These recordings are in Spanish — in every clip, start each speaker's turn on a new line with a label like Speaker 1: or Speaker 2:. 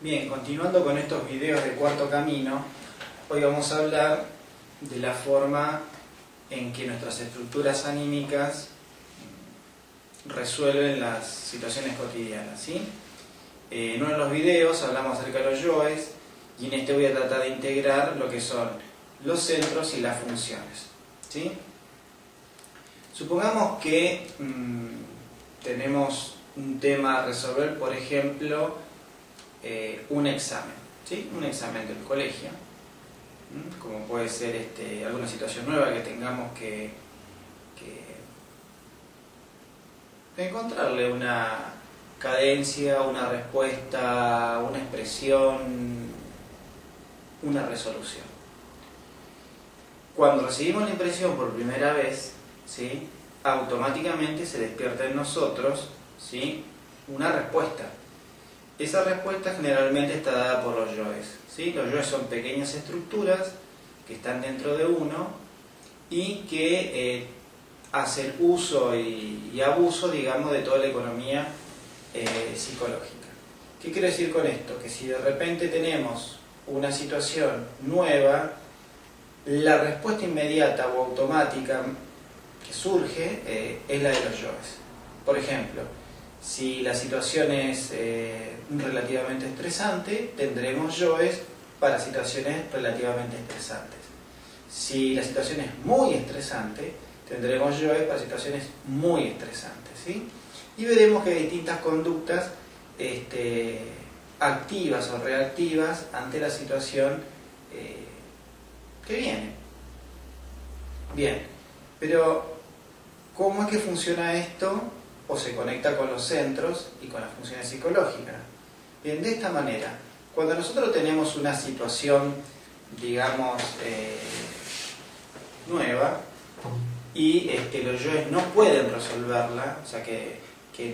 Speaker 1: Bien, continuando con estos videos de cuarto camino, hoy vamos a hablar de la forma en que nuestras estructuras anímicas resuelven las situaciones cotidianas, ¿sí? En uno de los videos hablamos acerca de los yoes y en este voy a tratar de integrar lo que son los centros y las funciones, ¿sí? Supongamos que tenemos un tema a resolver, por ejemplo, un examen, ¿sí? Un examen del colegio, como puede ser alguna situación nueva que tengamos que encontrarle una cadencia, una respuesta, una expresión, una resolución. Cuando recibimos la impresión por primera vez, ¿sí?, automáticamente se despierta en nosotros, ¿sí?, una respuesta. Esa respuesta generalmente está dada por los yoes, ¿sí? Los yoes son pequeñas estructuras que están dentro de uno y que hacen uso y abuso, digamos, de toda la economía psicológica. ¿Qué quiero decir con esto? Que si de repente tenemos una situación nueva, la respuesta inmediata o automática que surge es la de los yoes. Por ejemplo, si la situación es relativamente estresante, tendremos yoes para situaciones relativamente estresantes. Si la situación es muy estresante, tendremos yoes para situaciones muy estresantes, ¿sí? Y veremos que hay distintas conductas activas o reactivas ante la situación que viene. Bien, pero ¿cómo es que funciona esto? O se conecta con los centros y con las funciones psicológicas. Bien, de esta manera, cuando nosotros tenemos una situación, digamos, nueva, y los yoes no pueden resolverla, o sea que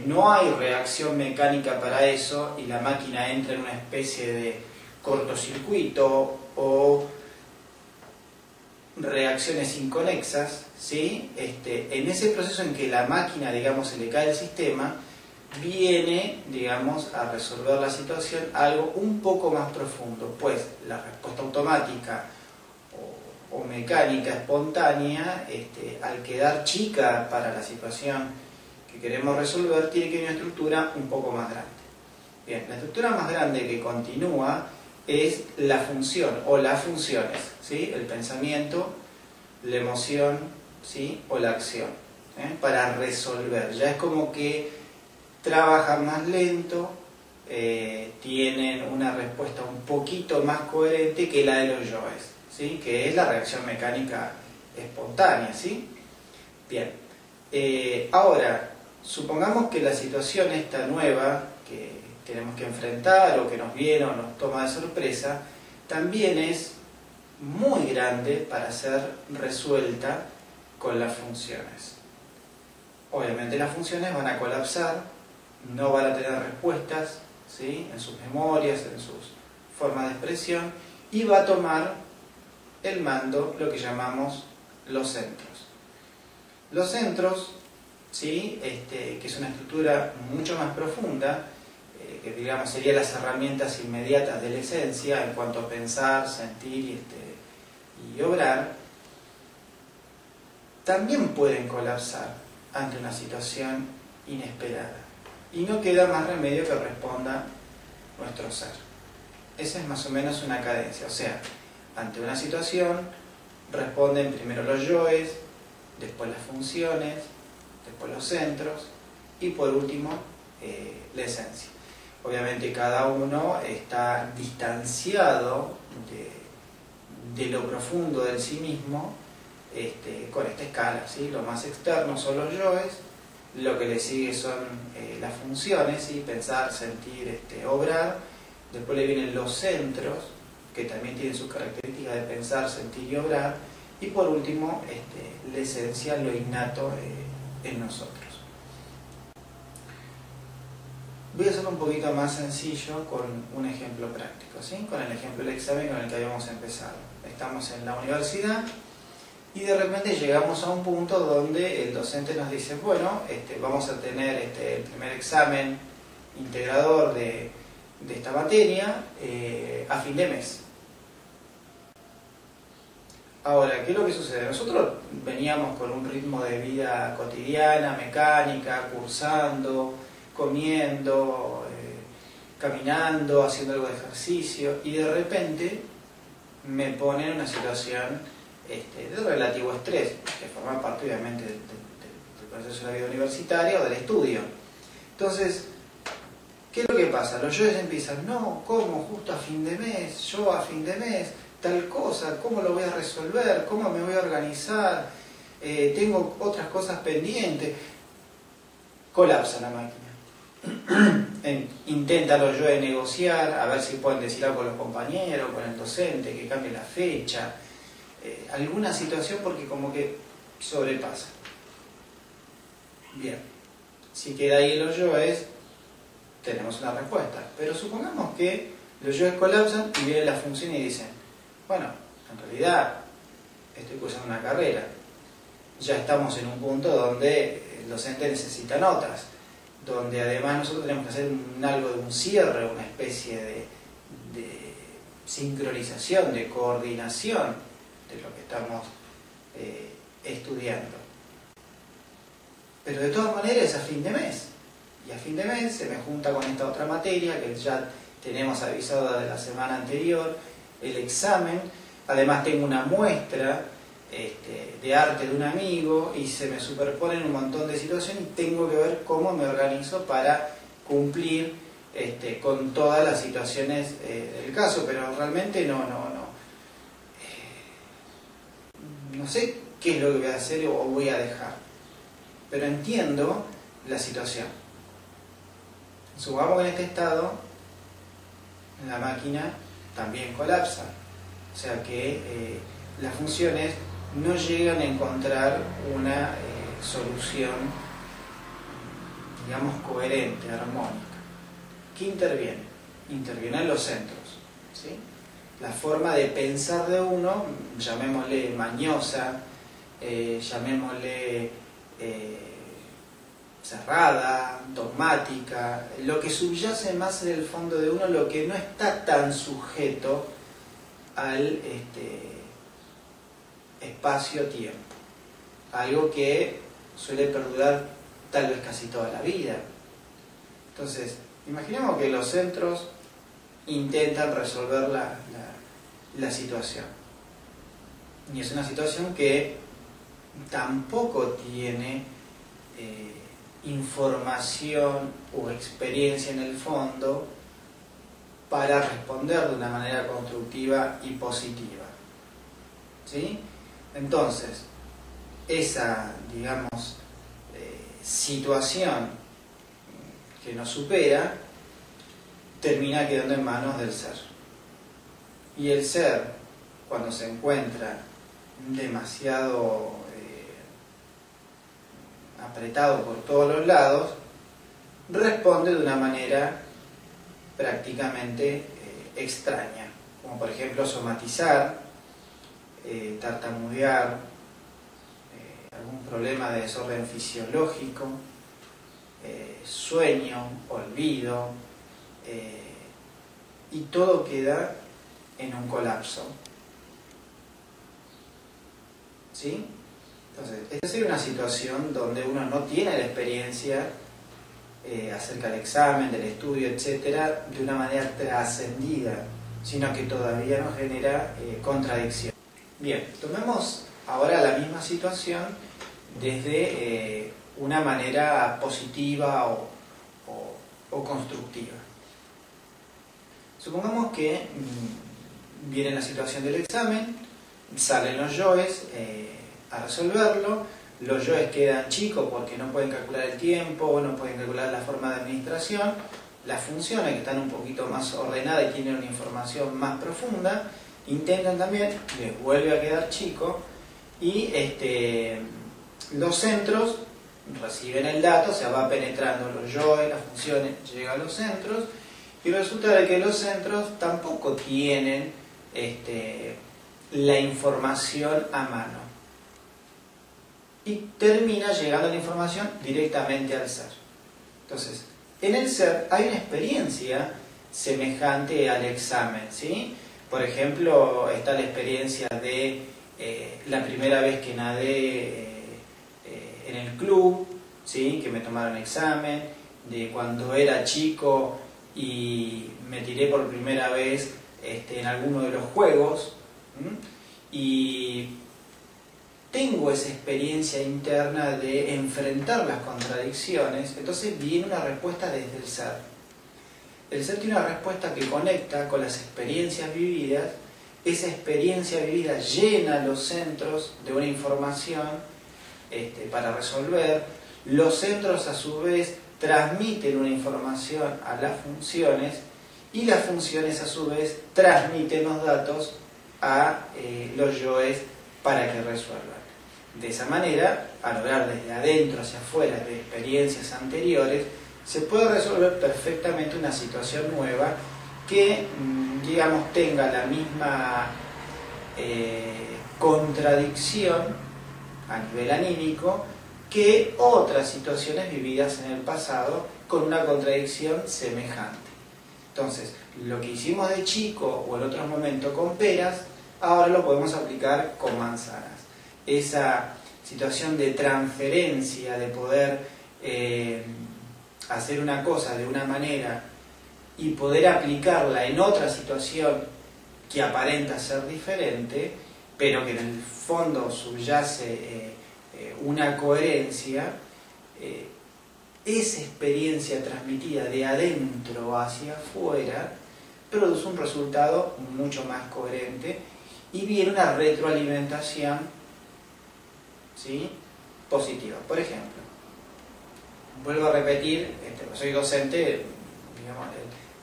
Speaker 1: no hay reacción mecánica para eso, y la máquina entra en una especie de cortocircuito o reacciones inconexas, ¿sí? En ese proceso en que la máquina, digamos, se le cae el sistema, viene, digamos, a resolver la situación algo un poco más profundo, pues la respuesta automática o mecánica espontánea, al quedar chica para la situación que queremos resolver, tiene que ir una estructura un poco más grande. Bien, la estructura más grande que continúa es la función o las funciones, ¿sí? El pensamiento, la emoción, ¿sí?, o la acción, para resolver. Ya es como que trabajan más lento, tienen una respuesta un poquito más coherente que la de los yoes, ¿sí?, que es la reacción mecánica espontánea, ¿sí? Bien, ahora, supongamos que la situación esta nueva que tenemos que enfrentar o que nos viene o nos toma de sorpresa, también es muy grande para ser resuelta con las funciones. Obviamente las funciones van a colapsar, no van a tener respuestas, ¿sí?, en sus memorias, en sus formas de expresión, y va a tomar el mando lo que llamamos los centros. Los centros, ¿sí?, que es una estructura mucho más profunda, que digamos serían las herramientas inmediatas de la esencia en cuanto a pensar, sentir y obrar, también pueden colapsar ante una situación inesperada y no queda más remedio que responda nuestro ser. Esa es más o menos una cadencia, o sea, ante una situación responden primero los yoes, después las funciones, después los centros y por último la esencia. Obviamente cada uno está distanciado de lo profundo del sí mismo con esta escala, ¿sí? Lo más externo son los yoes, lo que le sigue son las funciones, ¿sí?, pensar, sentir, obrar. Después le vienen los centros, que también tienen sus características de pensar, sentir y obrar. Y por último, la esencia, lo innato en nosotros. Voy a hacerlo un poquito más sencillo con un ejemplo práctico, ¿sí? Con el ejemplo del examen con el que habíamos empezado. Estamos en la universidad y de repente llegamos a un punto donde el docente nos dice, bueno, vamos a tener el primer examen integrador de esta materia a fin de mes. Ahora, ¿qué es lo que sucede? Nosotros veníamos con un ritmo de vida cotidiana, mecánica, cursando, comiendo, caminando, haciendo algo de ejercicio, y de repente me pone en una situación de relativo estrés, que forma parte obviamente del proceso de la vida universitaria o del estudio. Entonces, ¿qué es lo que pasa? Los yoes empiezan, no, ¿cómo? Justo a fin de mes, yo a fin de mes, tal cosa, ¿cómo lo voy a resolver? ¿Cómo me voy a organizar? Tengo otras cosas pendientes. Colapsa la máquina. Intenta los yoes negociar, a ver si pueden decir algo con los compañeros, con el docente, que cambie la fecha, alguna situación, porque como que sobrepasa. Bien, si queda ahí los yoes, tenemos una respuesta. Pero supongamos que los yoes colapsan y viene la función y dicen, bueno, en realidad estoy cursando una carrera, ya estamos en un punto donde el docente necesita notas, donde además nosotros tenemos que hacer algo de un cierre, una especie de sincronización, de coordinación de lo que estamos estudiando. Pero de todas maneras es a fin de mes, y a fin de mes se me junta con esta otra materia que ya tenemos avisado de la semana anterior, el examen, además tengo una muestra de arte de un amigo y se me superponen un montón de situaciones y tengo que ver cómo me organizo para cumplir con todas las situaciones del caso, pero realmente no sé qué es lo que voy a hacer o voy a dejar, pero entiendo la situación. Supongamos que en este estado la máquina también colapsa, o sea que las funciones no llegan a encontrar una solución, digamos, coherente, armónica. ¿Qué interviene? Intervienen los centros, ¿sí? La forma de pensar de uno, llamémosle mañosa, llamémosle cerrada, dogmática, lo que subyace más en el fondo de uno, lo que no está tan sujeto al espacio-tiempo, algo que suele perdurar tal vez casi toda la vida. Entonces, imaginemos que los centros intentan resolver la situación, y es una situación que tampoco tiene información o experiencia en el fondo para responder de una manera constructiva y positiva, ¿sí? Entonces, esa, digamos, situación que nos supera termina quedando en manos del ser. Y el ser, cuando se encuentra demasiado apretado por todos los lados, responde de una manera prácticamente extraña, como por ejemplo somatizar, tartamudear, algún problema de desorden fisiológico, sueño, olvido, y todo queda en un colapso, ¿sí? Entonces, esta sería una situación donde uno no tiene la experiencia acerca del examen, del estudio, etcétera, de una manera trascendida, sino que todavía nos genera contradicción. Bien, tomemos ahora la misma situación desde una manera positiva o constructiva. Supongamos que viene la situación del examen, salen los yoes a resolverlo, los yoes quedan chicos porque no pueden calcular el tiempo, no pueden calcular la forma de administración, las funciones que están un poquito más ordenadas y tienen una información más profunda, intentan también, les vuelve a quedar chico, y los centros reciben el dato, o sea, va penetrando los yoes, las funciones, llega a los centros, y resulta de que los centros tampoco tienen la información a mano. Y termina llegando la información directamente al ser. Entonces, en el ser hay una experiencia semejante al examen, ¿sí? Por ejemplo, está la experiencia de la primera vez que nadé en el club, ¿sí? Que me tomaron examen, de cuando era chico y me tiré por primera vez en alguno de los juegos, y tengo esa experiencia interna de enfrentar las contradicciones. Entonces viene una respuesta desde el ser. El ser tiene una respuesta que conecta con las experiencias vividas. Esa experiencia vivida llena los centros de una información para resolver. Los centros a su vez transmiten una información a las funciones, y las funciones a su vez transmiten los datos a los yoes para que resuelvan. De esa manera, al hablar desde adentro hacia afuera de experiencias anteriores, se puede resolver perfectamente una situación nueva que, digamos, tenga la misma contradicción a nivel anímico que otras situaciones vividas en el pasado con una contradicción semejante. Entonces, lo que hicimos de chico o en otros momentos con peras, ahora lo podemos aplicar con manzanas. Esa situación de transferencia, de poder hacer una cosa de una manera y poder aplicarla en otra situación que aparenta ser diferente, pero que en el fondo subyace una coherencia, esa experiencia transmitida de adentro hacia afuera produce un resultado mucho más coherente y viene una retroalimentación, ¿sí?, positiva. Por ejemplo, vuelvo a repetir, soy docente, digamos,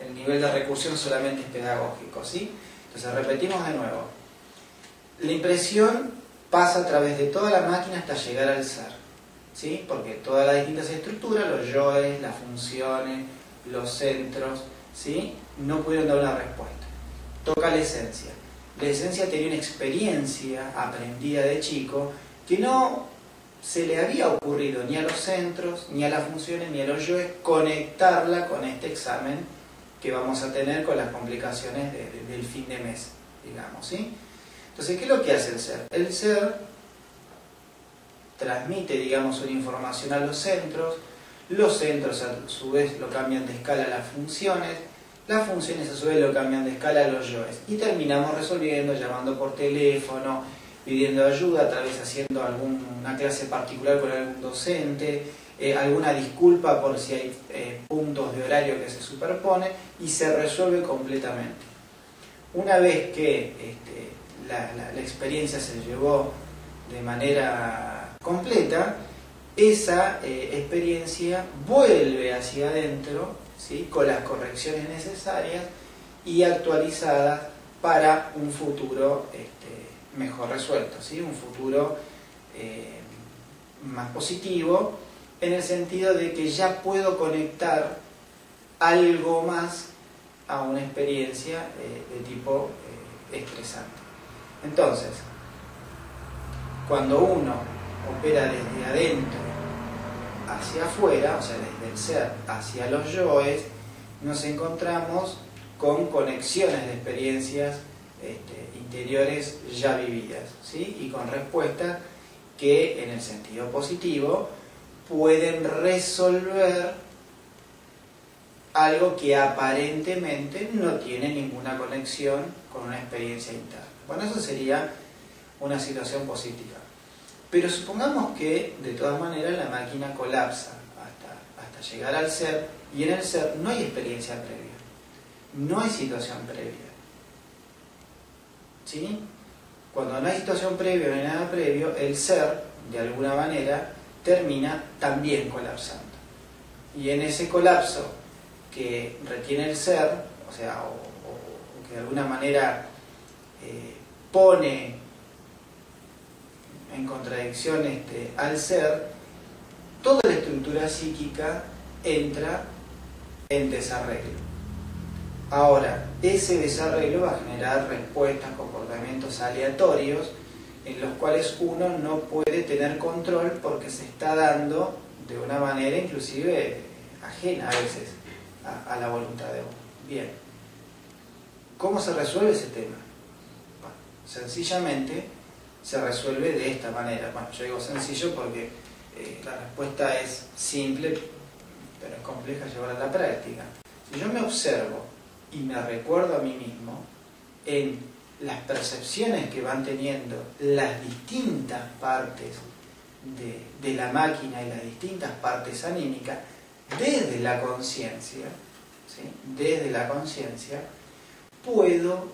Speaker 1: el nivel de recursión solamente es pedagógico, ¿sí? Entonces repetimos de nuevo. La impresión pasa a través de toda la máquina hasta llegar al ser, ¿sí? Porque todas las distintas estructuras, los yoes, las funciones, los centros, ¿sí?, no pudieron dar una respuesta. Toca la esencia. La esencia tenía una experiencia aprendida de chico que no se le había ocurrido ni a los centros, ni a las funciones, ni a los yoes conectarla con este examen que vamos a tener con las complicaciones del fin de mes, digamos, ¿sí? Entonces, ¿qué es lo que hace el ser? El ser transmite, digamos, una información a los centros a su vez lo cambian de escala a las funciones a su vez lo cambian de escala a los yoes, y terminamos resolviendo, llamando por teléfono, pidiendo ayuda, tal vez haciendo alguna clase particular con algún docente, alguna disculpa por si hay puntos de horario que se superponen, y se resuelve completamente. Una vez que la experiencia se llevó de manera completa, esa experiencia vuelve hacia adentro, ¿sí?, con las correcciones necesarias y actualizadas para un futuro mejor resuelto, ¿sí?, un futuro más positivo, en el sentido de que ya puedo conectar algo más a una experiencia de tipo estresante. Entonces, cuando uno opera desde adentro hacia afuera, o sea, desde el ser hacia los yoes, nos encontramos con conexiones de experiencias interiores ya vividas, ¿sí?, y con respuestas que en el sentido positivo pueden resolver algo que aparentemente no tiene ninguna conexión con una experiencia interna. Bueno, eso sería una situación positiva. Pero supongamos que de todas maneras la máquina colapsa hasta llegar al ser, y en el ser no hay experiencia previa, no hay situación previa, ¿sí? Cuando no hay situación previa, no hay nada previo, el ser, de alguna manera, termina también colapsando. Y en ese colapso que retiene el ser, o sea, o que de alguna manera pone en contradicción al ser, toda la estructura psíquica entra en desarreglo. Ahora, ese desarreglo va a generar respuestas, comportamientos aleatorios en los cuales uno no puede tener control porque se está dando de una manera inclusive ajena a veces a la voluntad de uno. Bien, ¿cómo se resuelve ese tema? Bueno, sencillamente se resuelve de esta manera. Bueno, yo digo sencillo porque la respuesta es simple, pero es compleja llevar a la práctica. Si yo me observo y me recuerdo a mí mismo en las percepciones que van teniendo las distintas partes de la máquina y las distintas partes anímicas desde la conciencia, ¿sí? Desde la conciencia puedo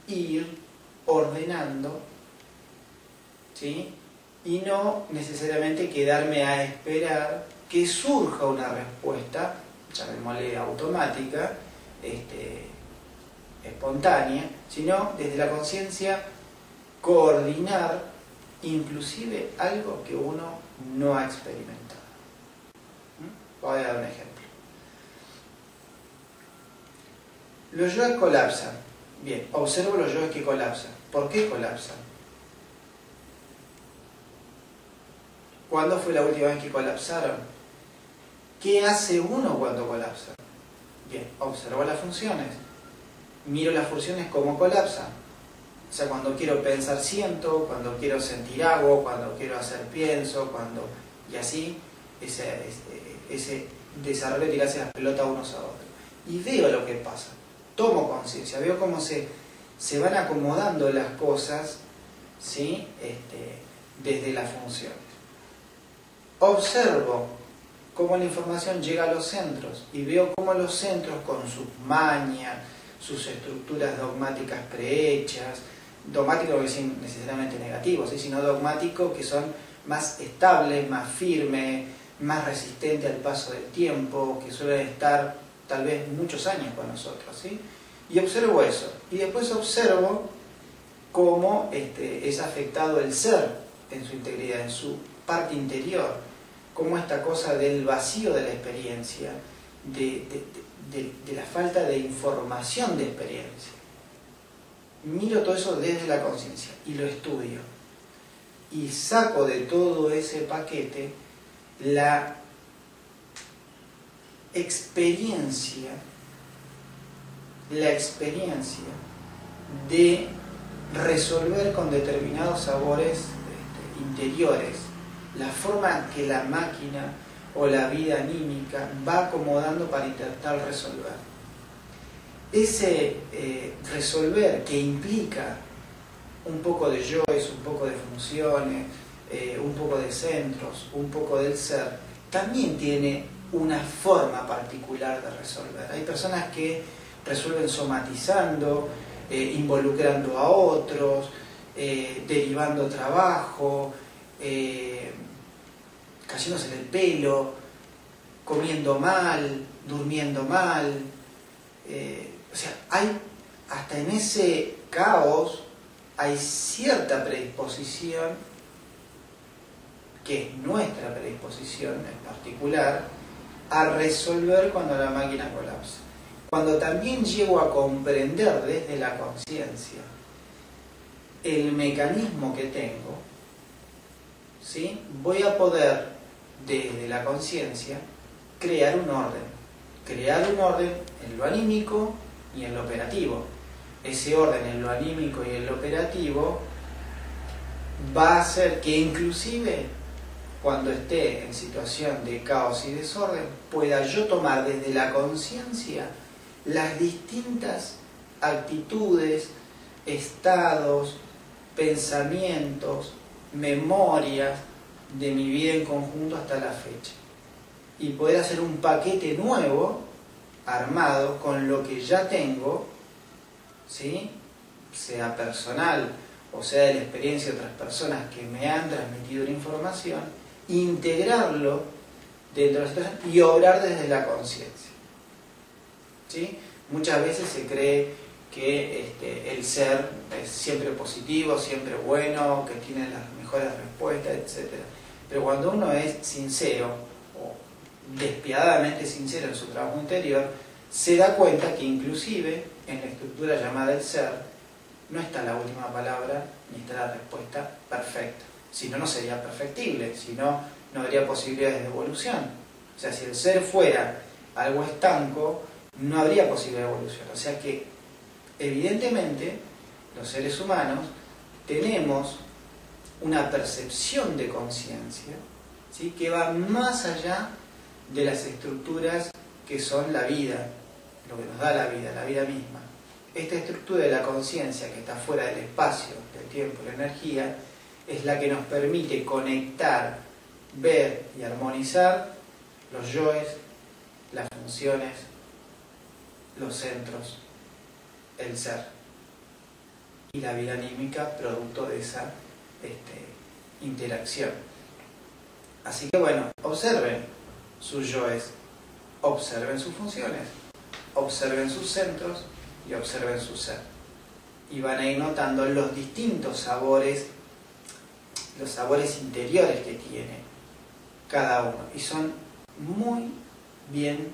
Speaker 1: ir ordenando, ¿sí? Y no necesariamente quedarme a esperar que surja una respuesta, llamémosle automática, espontánea, sino desde la conciencia coordinar inclusive algo que uno no ha experimentado. Voy a dar un ejemplo. Los yoes colapsan. Bien, observo los yoes que colapsan. ¿Por qué colapsan? ¿Cuándo fue la última vez que colapsaron? ¿Qué hace uno cuando colapsa? Bien, observo las funciones. Miro las funciones cómo colapsan. O sea, cuando quiero pensar siento, cuando quiero sentir hago, cuando quiero hacer pienso, y así ese desarrollo de tirarse las pelotas unos a otros. Y veo lo que pasa. Tomo conciencia, veo cómo se van acomodando las cosas, ¿sí? Desde las funciones. Observo cómo la información llega a los centros y veo cómo los centros con sus mañas, sus estructuras dogmáticas prehechas, dogmáticos no es necesariamente negativos, ¿sí? Sino dogmáticos que son más estables, más firmes, más resistentes al paso del tiempo, que suelen estar tal vez muchos años con nosotros, ¿sí? Y observo eso. Y después observo cómo es afectado el ser en su integridad, en su parte interior, cómo esta cosa del vacío de la experiencia, de la falta de información de experiencia. Miro todo eso desde la conciencia y lo estudio. Y saco de todo ese paquete la experiencia de resolver con determinados sabores interiores, la forma que la máquina o la vida anímica va acomodando para intentar resolver. Ese resolver que implica un poco de yoes, un poco de funciones, un poco de centros, un poco del ser, también tiene una forma particular de resolver. Hay personas que resuelven somatizando, involucrando a otros, derivando trabajo, cayéndose el pelo, comiendo mal, durmiendo mal. O sea, hay hasta en ese caos hay cierta predisposición, que es nuestra predisposición en particular, a resolver cuando la máquina colapsa. Cuando también llego a comprender desde la conciencia el mecanismo que tengo, ¿sí? Voy a poder desde la conciencia crear un orden en lo anímico y en lo operativo. Ese orden en lo anímico y en lo operativo va a hacer que inclusive cuando esté en situación de caos y desorden pueda yo tomar desde la conciencia las distintas actitudes, estados, pensamientos, memorias de mi vida en conjunto hasta la fecha, y poder hacer un paquete nuevo armado con lo que ya tengo, ¿sí? Sea personal o sea de la experiencia de otras personas que me han transmitido la información, integrarlo dentro de la situación y obrar desde la conciencia, ¿sí? Muchas veces se cree que el ser es siempre positivo, siempre bueno, que tiene las mejores respuestas, etc. Pero cuando uno es sincero despiadadamente sincero en su trabajo interior, se da cuenta que inclusive en la estructura llamada el ser no está la última palabra ni está la respuesta perfecta. Si no, no sería perfectible, si no, no habría posibilidades de evolución. O sea, si el ser fuera algo estanco, no habría posibilidad de evolución. O sea que, evidentemente, los seres humanos tenemos una percepción de conciencia, ¿sí?, que va más allá de las estructuras que son la vida, lo que nos da la vida misma. Esta estructura de la conciencia que está fuera del espacio, del tiempo y la energía, es la que nos permite conectar, ver y armonizar los yoes, las funciones, los centros, el ser y la vida anímica producto de esa interacción. Así que bueno, observen sus yoes, observen sus funciones, observen sus centros y observen su ser. Y van a ir notando los distintos sabores, los sabores interiores que tiene cada uno. Y son muy bien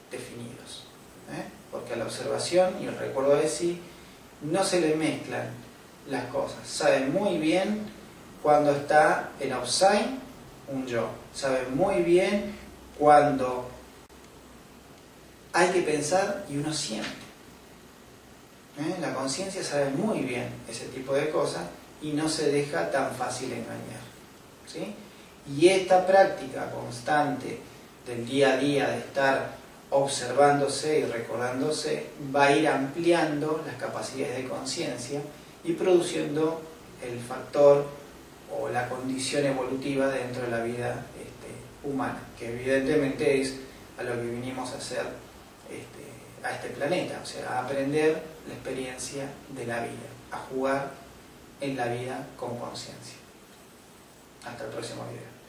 Speaker 1: definidos, porque a la observación y el recuerdo de sí no se le mezclan las cosas. Saben muy bien cuando está en outside un yo. Saben muy bien cuando hay que pensar y uno siente. La conciencia sabe muy bien ese tipo de cosas y no se deja tan fácil engañar, ¿sí? Y esta práctica constante del día a día de estar observándose y recordándose va a ir ampliando las capacidades de conciencia y produciendo el factor o la condición evolutiva dentro de la vida humana, que evidentemente es a lo que vinimos a hacer a este planeta, o sea, a aprender la experiencia de la vida, a jugar en la vida con conciencia. Hasta el próximo video.